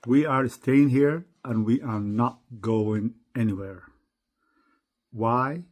We are staying here and we are not going anywhere. Why?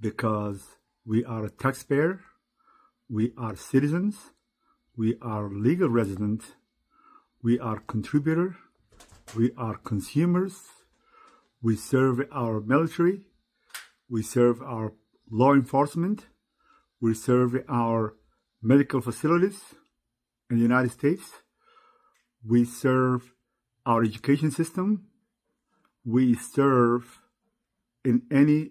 Because we are a taxpayer, we are citizens, we are legal residents, we are contributors, we are consumers, we serve our military, we serve our law enforcement, we serve our medical facilities in the United States, we serve our education system, we serve in any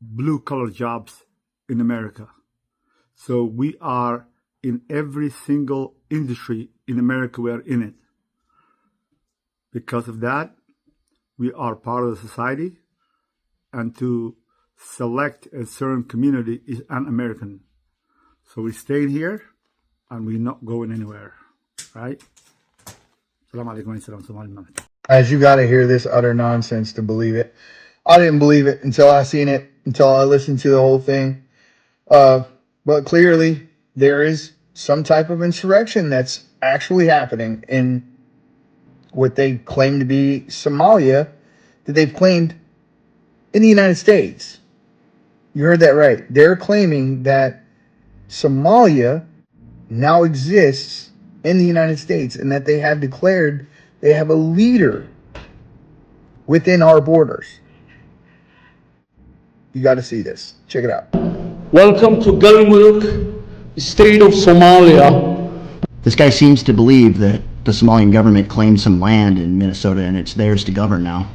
blue-collar jobs in America. So we are in every single industry in America, we are in it. Because of that, we are part of the society, and to select a certain community is un-American. So we're staying here, and we're not going anywhere, right? As you got to hear this utter nonsense to believe it. I didn't believe it until I seen it, until I listened to the whole thing. But clearly, there is some type of insurrection that's actually happening in what they claim to be Somalia, that they've claimed in the United States. You heard that right. They're claiming that Somalia now exists in the United States, and that they have declared they have a leader within our borders. You got to see this. Check it out. Welcome to Galmudug, state of Somalia. This guy seems to believe that the Somalian government claimed some land in Minnesota and it's theirs to govern now.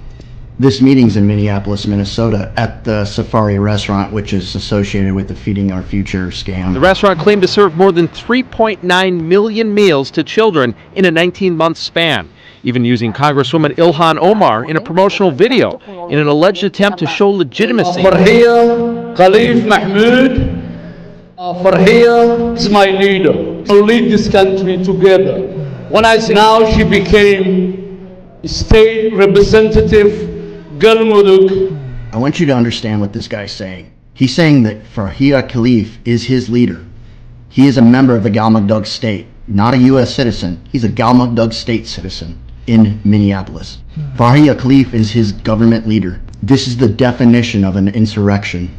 This meeting's in Minneapolis, Minnesota, at the Safari restaurant, which is associated with the Feeding Our Future scam. The restaurant claimed to serve more than 3.9 million meals to children in a 19-month span, even using Congresswoman Ilhan Omar in a promotional video in an alleged attempt to show legitimacy. Farhiya Khalif Mahmoud, Farhiya is my leader. We'll lead this country together. When I say now, she became state representative Galmudug. I want you to understand what this guy's saying. He's saying that Farhiya Khalif is his leader. He is a member of the Galmudug state, not a U.S. citizen. He's a Galmudug state citizen in Minneapolis. Farhiya Khalif is his government leader. This is the definition of an insurrection.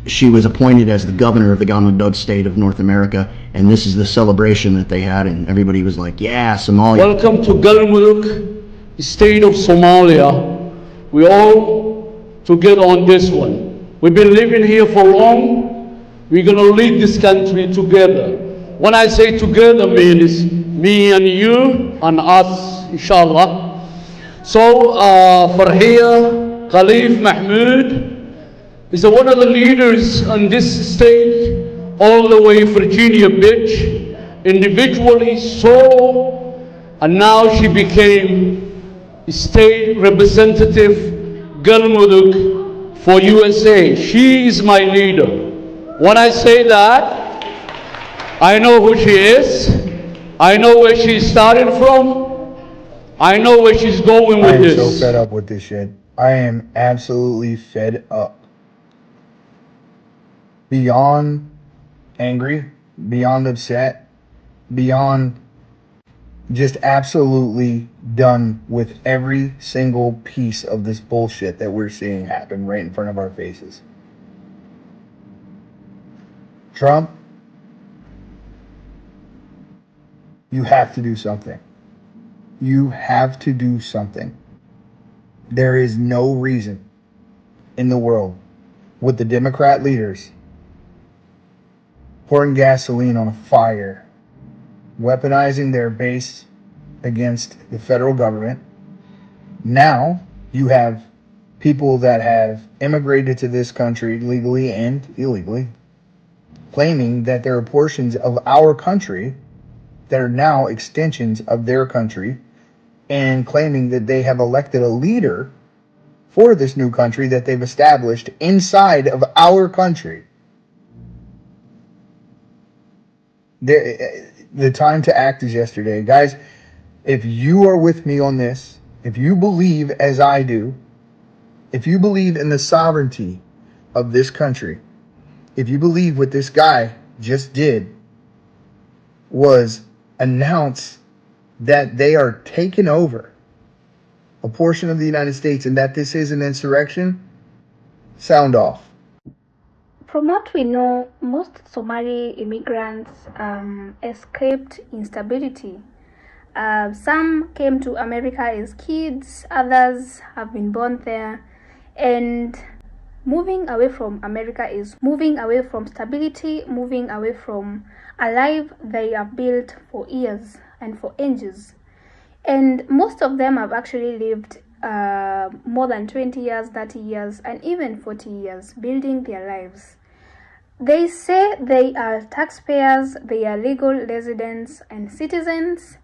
She was appointed as the governor of the Galmudug state of North America, and this is the celebration that they had, and everybody was like, yeah, Somalia. Welcome to Galmudug, state of Somalia. We all together on this one. We've been living here for long. We're going to lead this country together. When I say together, means me and you and us, inshallah. So, Farhiya Khalif Mahmoud is one of the leaders in this state, all the way Virginia Beach, individually, and now she became state representative Galmudug for USA. She is my leader. When I say that, I know who she is. I know where she started from. I know where she's going with this. I am so fed up with this shit. I am absolutely fed up. Beyond angry, beyond upset, beyond just absolutely done with every single piece of this bullshit that we're seeing happen right in front of our faces. Trump, you have to do something. You have to do something. There is no reason in the world with the Democrat leaders pouring gasoline on a fire, weaponizing their base against the federal government. Now you have people that have immigrated to this country legally and illegally, claiming that there are portions of our country that are now extensions of their country, and claiming that they have elected a leader for this new country that they've established inside of our country. The time to act is yesterday. Guys, if you are with me on this, if you believe as I do, if you believe in the sovereignty of this country, if you believe what this guy just did was announce that they are taking over a portion of the United States and that this is an insurrection, sound off. From what we know, most Somali immigrants escaped instability. Some came to America as kids, others have been born there, and moving away from America is moving away from stability, moving away from a life they have built for years and for ages. And most of them have actually lived more than 20 years, 30 years, and even 40 years building their lives. They say they are taxpayers, they are legal residents and citizens.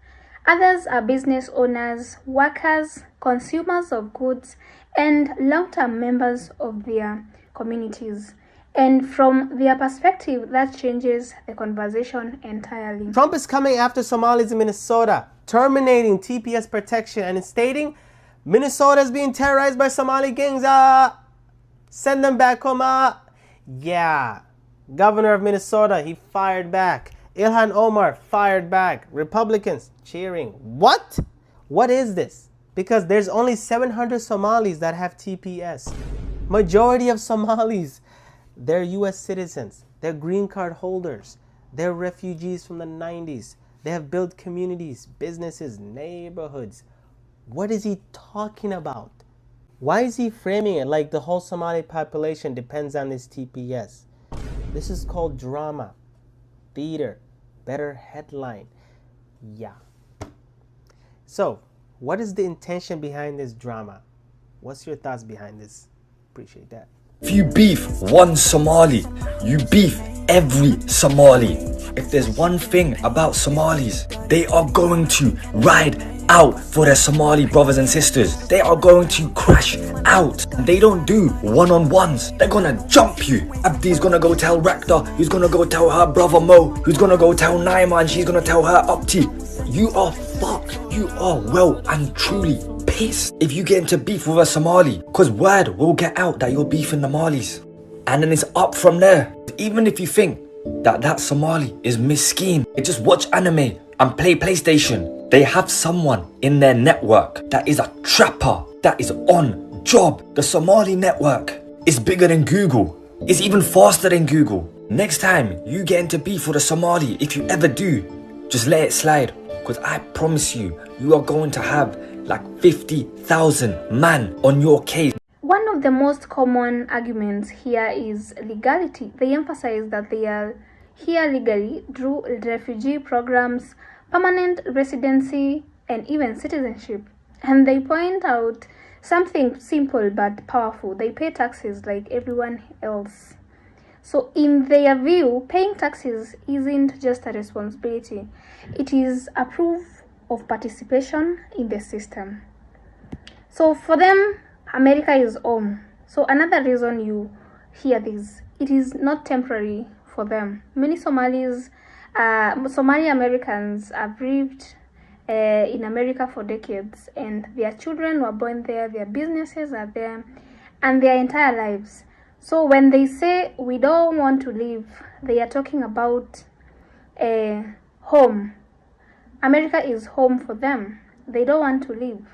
Others are business owners, workers, consumers of goods, and long-term members of their communities. And from their perspective, that changes the conversation entirely. Trump is coming after Somalis in Minnesota, terminating TPS protection and stating Minnesota is being terrorized by Somali gangs. Send them back home. Yeah. Governor of Minnesota, he fired back. Ilhan Omar fired back. Republicans cheering. What? What is this? Because there's only 700 Somalis that have TPS. Majority of Somalis, they're US citizens. They're green card holders. They're refugees from the 90s. They have built communities, businesses, neighborhoods. What is he talking about? Why is he framing it like the whole Somali population depends on this TPS? This is called drama, theater, better headline. Yeah. So, what is the intention behind this drama? What's your thoughts behind this? Appreciate that. If you beef one Somali, you beef every Somali. If there's one thing about Somalis, they are going to ride out for their Somali brothers and sisters. They are going to crash out. They don't do one-on-ones. They're gonna jump you. Abdi's gonna go tell Rekta, who's gonna go tell her brother Mo, who's gonna go tell Naima, and she's gonna tell her Upti. You are fucked. You are well and truly pissed if you get into beef with a Somali, because word will get out that you're beefing the Malis. And then it's up from there. Even if you think that Somali is miskeen, they just watch anime and play PlayStation. They have someone in their network that is a trapper, that is on job. The Somali network is bigger than Google. It's even faster than Google. Next time you get into beef with a Somali, if you ever do, just let it slide. Because I promise you, you are going to have like 50,000 man on your case. One of the most common arguments here is legality. They emphasize that they are here legally through refugee programs, permanent residency, and even citizenship. And they point out something simple but powerful. They pay taxes like everyone else. So in their view, paying taxes isn't just a responsibility. It is a proof of participation in the system. So for them, America is home. So another reason you hear this, it is not temporary for them. Many Somali Americans have lived in America for decades, and their children were born there, their businesses are there, and their entire lives. So when they say we don't want to leave, they are talking about home. America is home for them. They don't want to leave.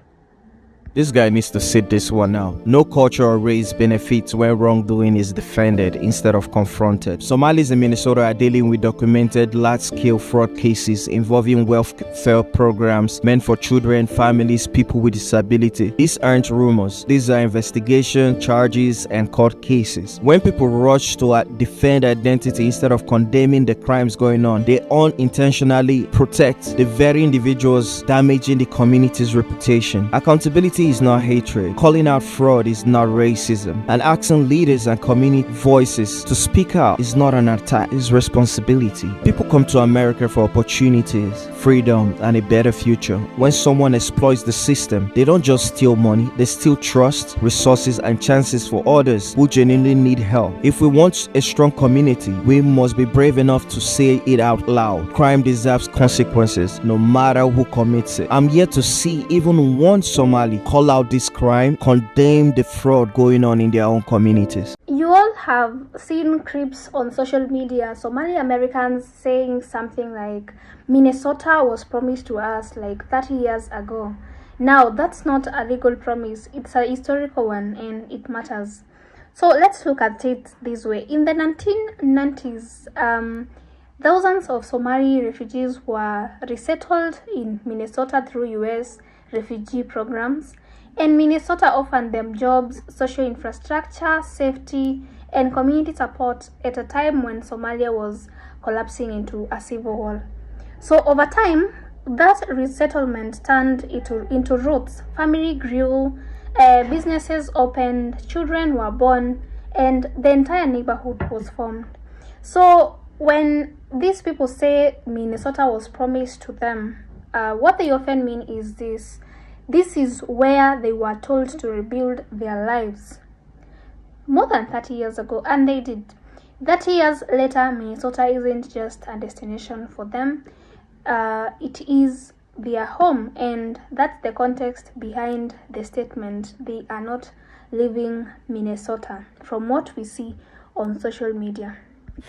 This guy needs to sit this one out. No culture or race benefits where wrongdoing is defended instead of confronted. Somalis in Minnesota are dealing with documented large-scale fraud cases involving welfare programs meant for children, families, people with disability. These aren't rumors. These are investigation, charges, and court cases. When people rush to defend identity instead of condemning the crimes going on, they unintentionally protect the very individuals damaging the community's reputation. Accountability is not hatred. Calling out fraud is not racism. And asking leaders and community voices to speak out is not an attack, it's responsibility. People come to America for opportunities, freedom, and a better future. When someone exploits the system, they don't just steal money, they steal trust, resources, and chances for others who genuinely need help. If we want a strong community, we must be brave enough to say it out loud. Crime deserves consequences, no matter who commits it. I'm yet to see even one Somali call out this crime, condemn the fraud going on in their own communities. You all have seen clips on social media, Somali Americans saying something like, Minnesota was promised to us like 30 years ago. Now, that's not a legal promise, it's a historical one, and it matters. So let's look at it this way. In the 1990s, thousands of Somali refugees were resettled in Minnesota through U.S. refugee programs, and Minnesota offered them jobs, social infrastructure, safety, and community support at a time when Somalia was collapsing into a civil war. So over time, that resettlement turned into roots. Family grew, businesses opened, children were born, and the entire neighborhood was formed. So when these people say Minnesota was promised to them, what they often mean is this. This is where they were told to rebuild their lives more than 30 years ago, and they did. 30 years later, Minnesota isn't just a destination for them. It is their home, and that's the context behind the statement. They are not leaving Minnesota, from what we see on social media.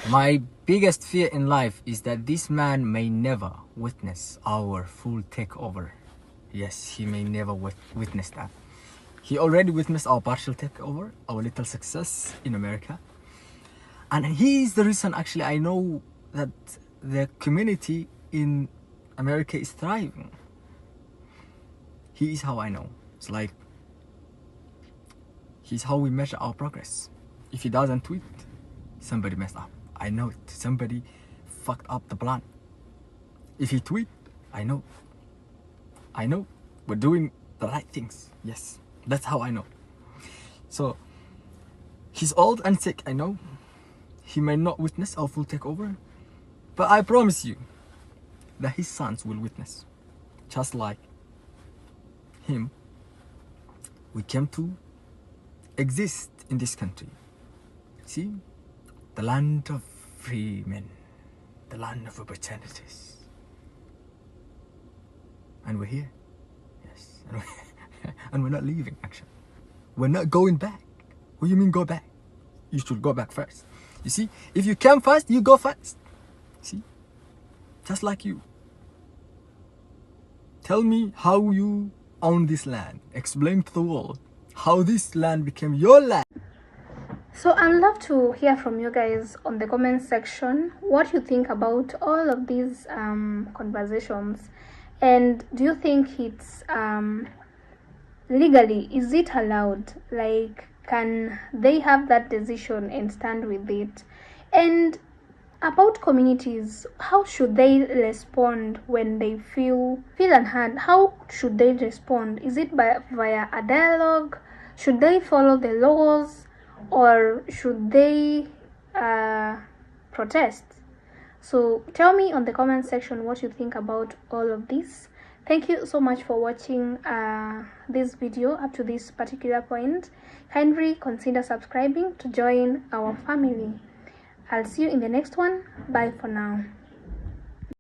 My biggest fear in life is that this man may never witness our full takeover. Yes, he may never witness that. He already witnessed our partial takeover, our little success in America. And he is the reason, actually, I know that the community in America is thriving. He is how I know. It's like, he's how we measure our progress. If he doesn't tweet, somebody messed up. I know it. Somebody fucked up the plan. If he tweet, I know. I know we're doing the right things. Yes, that's how I know. So he's old and sick, I know. He may not witness our full takeover, but I promise you that his sons will witness. Just like him, we came to exist in this country. See, the land of free men, the land of opportunities. And we're here. Yes. And we're not leaving, actually. We're not going back. What do you mean go back? You should go back first. You see, if you came first, you go first. See? Just like you. Tell me how you own this land. Explain to the world how this land became your land. So I'd love to hear from you guys on the comment section what you think about all of these conversations. And do you think it's legally, is it allowed? Like, can they have that decision and stand with it? And about communities, how should they respond when they feel unheard? How should they respond? Is it via a dialogue? Should they follow the laws, or should they protest? So tell me on the comment section what you think about all of this. Thank you so much for watching this video up to this particular point. Kindly consider subscribing to join our family. I'll see you in the next one. Bye for now.